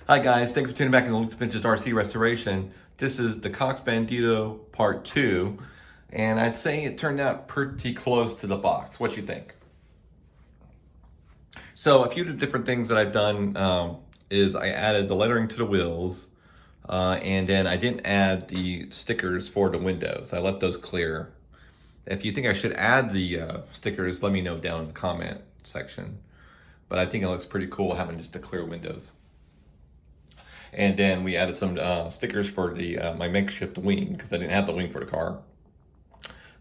Hi guys, thanks for tuning back in the Luke's Vintage RC Restoration. This is the Cox Bandido Part 2, and I'd say it turned out pretty close to the box. What you think? So a few different things that I've done is I added the lettering to the wheels, and then I didn't add the stickers for the windows. I left those clear. If you think I should add the stickers, let me know down in the comment section. But I think it looks pretty cool having just the clear windows. And then we added some stickers for the my makeshift wing because I didn't have the wing for the car.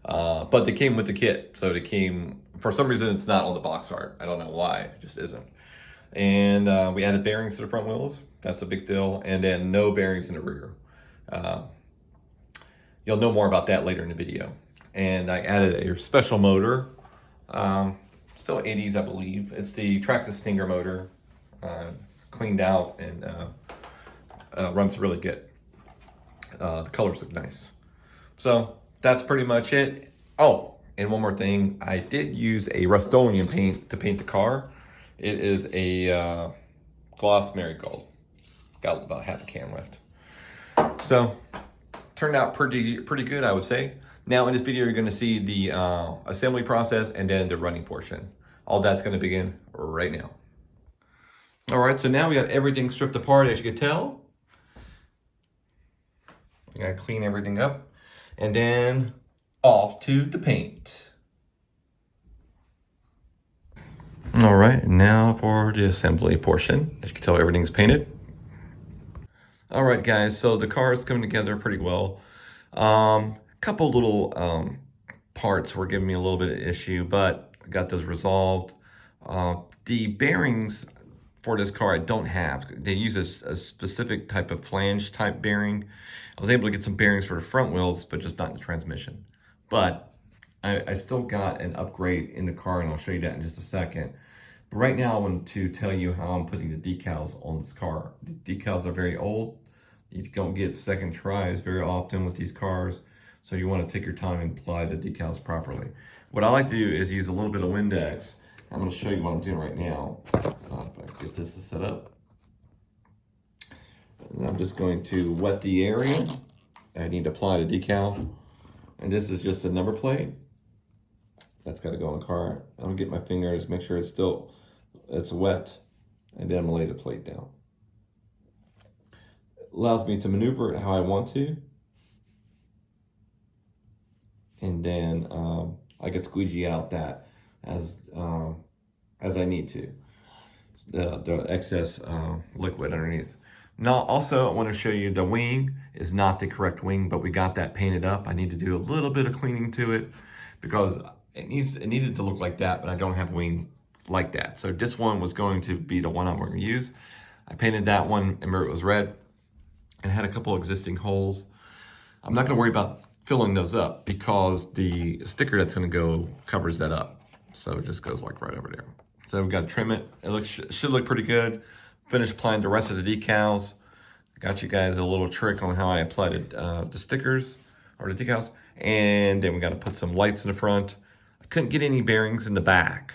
But they came with the kit. So they came, for some reason it's not on the box art. I don't know why, it just isn't. And we added bearings to the front wheels. That's a big deal. And then no bearings in the rear. You'll know more about that later in the video. And I added a special motor. Still 80s, I believe. It's the Traxxas Stinger motor. Cleaned out and runs really good. The colors look nice. So that's pretty much it. Oh, and one more thing. I did use a Rust-Oleum paint to paint the car. It is a gloss marigold. Got about half a can left. So turned out pretty good, I would say. Now in this video, you're gonna see the assembly process and then the running portion. All that's gonna begin right now. All right, so now we got everything stripped apart, as you can tell. I gotta clean everything up and then off to the paint. All right, now for the assembly portion. As you can tell, everything's painted. All right, guys, so the car is coming together pretty well. Couple little parts were giving me a little bit of issue, but I got those resolved. The bearings for this car I don't have. They use a specific type of flange type bearing. I was able to get some bearings for the front wheels, but just not in the transmission. But I still got an upgrade in the car, and I'll show you that in just a second. But right now I want to tell you how I'm putting the decals on this car. The decals are very old. You don't get second tries very often with these cars, so you want to take your time and apply the decals properly. What I like to do is use a little bit of Windex. I'm going to show you what I'm doing right now. If I get this to set up. And I'm just going to wet the area. I need to apply the decal. And this is just a number plate. That's got to go in the car. I'm going to get my fingers, make sure it's wet, and then I'm going to lay the plate down. It allows me to maneuver it how I want to. And then I can squeegee out that as I need to, the excess liquid underneath. Now, also, I want to show you the wing is not the correct wing, but we got that painted up. I need to do a little bit of cleaning to it because it needed to look like that, but I don't have a wing like that. So this one was going to be the one I'm going to use. I painted that one, remember it was red, and had a couple existing holes. I'm not going to worry about filling those up because the sticker that's going to go covers that up. So it just goes like right over there. So we've got to trim it. It should look pretty good. Finish applying the rest of the decals. Got you guys a little trick on how I applied the stickers or the decals. And then we got to put some lights in the front. I couldn't get any bearings in the back,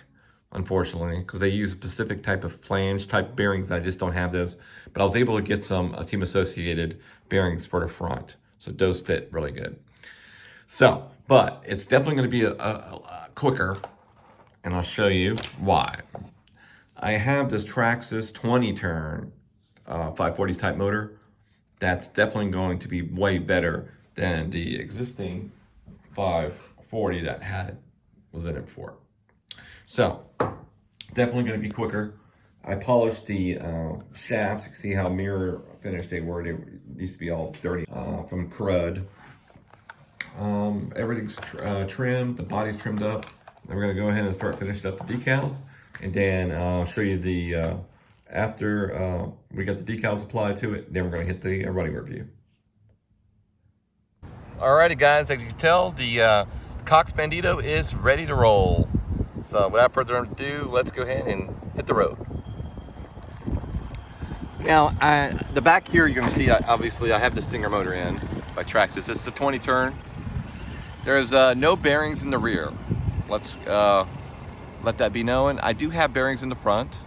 unfortunately, because they use a specific type of flange type bearings. I just don't have those. But I was able to get some team associated bearings for the front. So those fit really good. So, but it's definitely going to be a quicker, and I'll show you why. I have this Traxxas 20 turn 540 type motor. That's definitely going to be way better than the existing 540 that was in it before. So, definitely going to be quicker. I polished the shafts. You can see how mirror finish they were. They used to be all dirty from crud. Everything's trimmed, the body's trimmed up. Then we're gonna go ahead and start finishing up the decals. And then I'll show you the, after we got the decals applied to it, then we're gonna hit the running review. Alrighty guys, as you can tell, the Cox Bandido is ready to roll. So without further ado, let's go ahead and hit the road. Now, the back here, you're gonna see, obviously I have the Stinger motor in by Traxxas. It's the 20 turn. There's no bearings in the rear. Let's let that be known. I do have bearings in the front.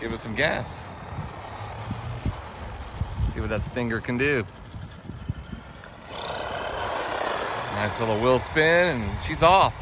Give it some gas. See what that Stinger can do. Nice little wheel spin, and she's off.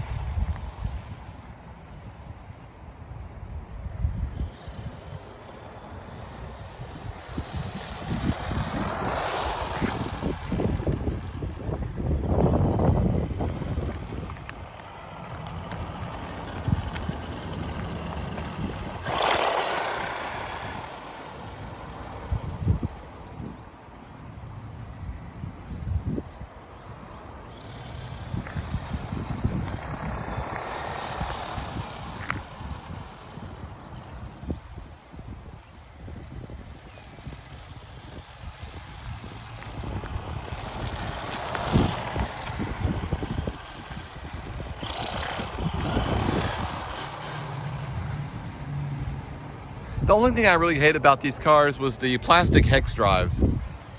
The only thing I really hate about these cars was the plastic hex drives.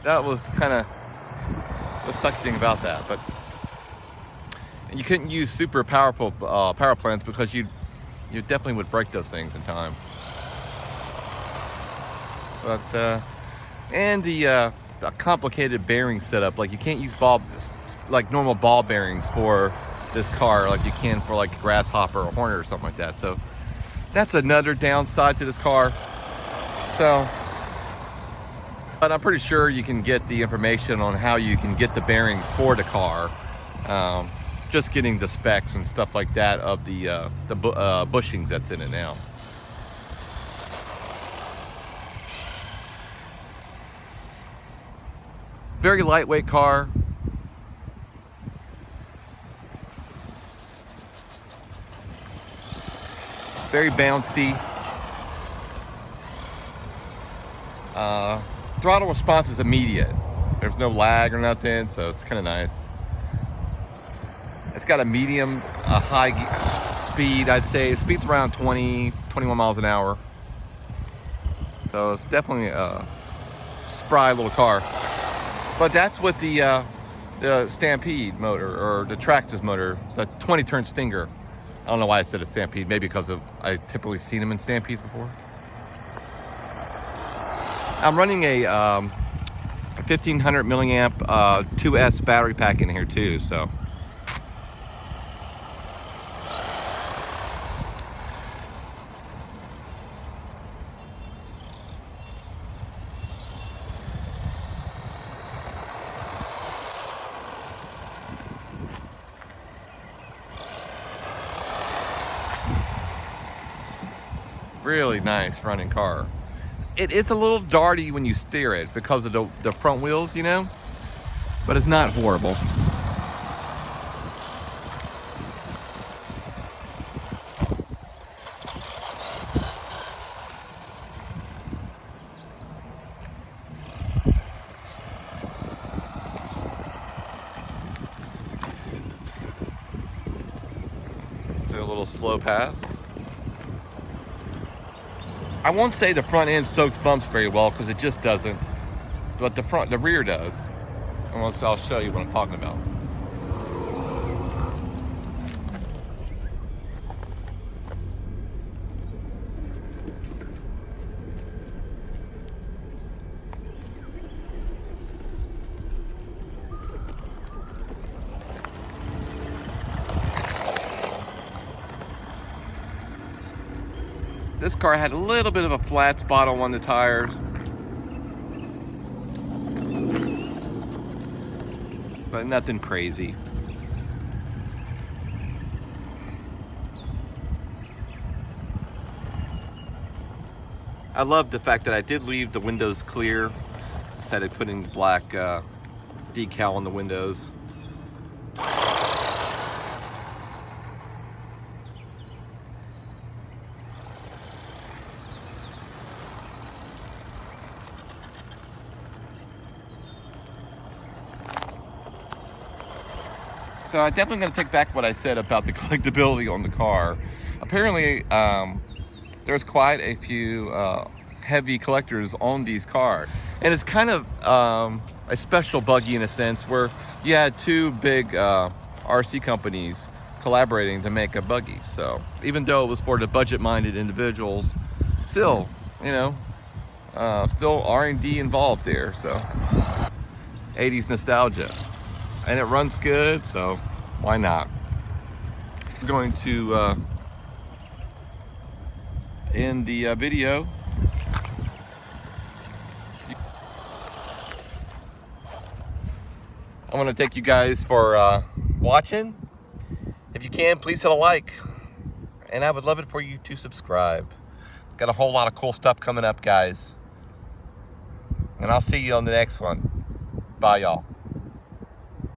That was kind of the sucky thing about that. But you couldn't use super powerful power plants because you definitely would break those things in time. But and the complicated bearing setup, like you can't use normal ball bearings for this car like you can for like a Grasshopper or Hornet or something like that. So that's another downside to this car. So, but I'm pretty sure you can get the information on how you can get the bearings for the car. Just getting the specs and stuff like that of the bushings that's in it now. Very lightweight car. Very bouncy. Throttle response is immediate. There's no lag or nothing, so it's kind of nice. It's got a medium, high speed, I'd say. It speeds around 20, 21 miles an hour. So it's definitely a spry little car. But that's with the Stampede motor, or the Traxxas motor, the 20-turn Stinger. I don't know why I said a Stampede, maybe because I typically seen them in Stampedes before. I'm running a 1500 milliamp 2S battery pack in here too, so. Really nice running car. It is a little darty when you steer it because of the front wheels, you know, but it's not horrible. Do a little slow pass. I won't say the front end soaks bumps very well because it just doesn't, but the rear does. And I'll show you what I'm talking about. This car had a little bit of a flat spot on one of the tires. But nothing crazy. I love the fact that I did leave the windows clear instead of putting black decal on the windows. So I'm definitely going to take back what I said about the collectability on the car. Apparently, there's quite a few heavy collectors on these cars. And it's kind of a special buggy in a sense where you had two big RC companies collaborating to make a buggy. So even though it was for the budget-minded individuals, still, you know, still R&D involved there. So 80s nostalgia, and it runs good, so why not? We're going to end the video. I want to thank you guys for watching. If you can, please hit a like, and I would love it for you to subscribe. Got a whole lot of cool stuff coming up, guys, and I'll see you on the next one. Bye, y'all.